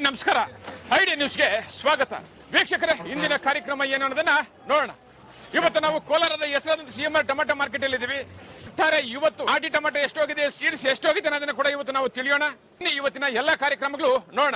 ನಮಸ್ಕಾರ. ಐಡಿಯಾ ನ್ಯೂಸ್ಗೆ ಸ್ವಾಗತ. ವೀಕ್ಷಕರೇ, ಇಂದಿನ ಕಾರ್ಯಕ್ರಮ ಏನು ಅನ್ನೋದನ್ನ ನೋಡೋಣ. ಇವತ್ತು ನಾವು ಕೋಲಾರದ ಹೆಸರಾದಂತ ಸಿಎಂಆರ್ ಟೊಮೆಟೊ ಮಾರ್ಕೆಟ್ ಅಲ್ಲಿ ಇದ್ದೀವಿ. ಇವತ್ತು ಆಟಿ ಟೊಮೆಟೊ ಎಷ್ಟೋಗಿದೆ, ಸೀಡ್ಸ್ ಎಷ್ಟೋಗಿದೆ ಅನ್ನೋದನ್ನ ಕೂಡ ಇವತ್ತು ನಾವು ತಿಳಿಯೋಣ. ಇವತ್ತಿನ ಎಲ್ಲಾ ಕಾರ್ಯಕ್ರಮಗಳು ನೋಡೋಣ.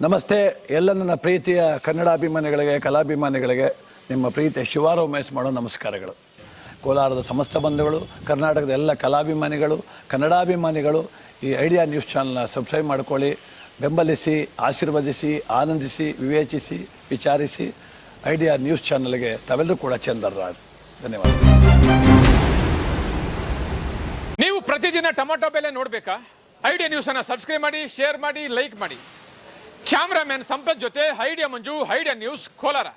ನಮಸ್ತೆ. ಎಲ್ಲ ನನ್ನ ಪ್ರೀತಿಯ ಕನ್ನಡಾಭಿಮಾನಿಗಳಿಗೆ, ಕಲಾಭಿಮಾನಿಗಳಿಗೆ ನಿಮ್ಮ ಪ್ರೀತಿಯ ಶಿವಾರ ಉಮೇಶ್ ಮಾಡೋ ನಮಸ್ಕಾರಗಳು. ಕೋಲಾರದ ಸಮಸ್ತ ಬಂಧುಗಳು, ಕರ್ನಾಟಕದ ಎಲ್ಲ ಕಲಾಭಿಮಾನಿಗಳು, ಕನ್ನಡಾಭಿಮಾನಿಗಳು ಈ ಐಡಿಯಾ ನ್ಯೂಸ್ ಚಾನಲ್ನ ಸಬ್ಸ್ಕ್ರೈಬ್ ಮಾಡ್ಕೊಳ್ಳಿ, ಬೆಂಬಲಿಸಿ, ಆಶೀರ್ವದಿಸಿ, ಆನಂದಿಸಿ, ವಿವೇಚಿಸಿ, ವಿಚಾರಿಸಿ. ಐಡಿಯಾ ನ್ಯೂಸ್ ಚಾನಲ್ಗೆ ತಾವೆಲ್ಲರೂ ಕೂಡ ಚಂದರ್ರಾಜ್. ಧನ್ಯವಾದ. ನೀವು ಪ್ರತಿದಿನ ಟೊಮೆಟೊ ಬೆಲೆ ನೋಡ್ಬೇಕಾ? ಐಡಿಯಾ ನ್ಯೂಸ್ ಅನ್ನ ಸಬ್ಸ್ಕ್ರೈಬ್ ಮಾಡಿ, ಶೇರ್ ಮಾಡಿ, ಲೈಕ್ ಮಾಡಿ. ಕ್ಯಾಮ್ರಾಮನ್ ಸಂಪತ್ ಜೊತೆ ಐಡಿಯಾ ಮಂಜು, ಐಡಿಯಾ ನ್ಯೂಸ್ ಕೋಲಾರ.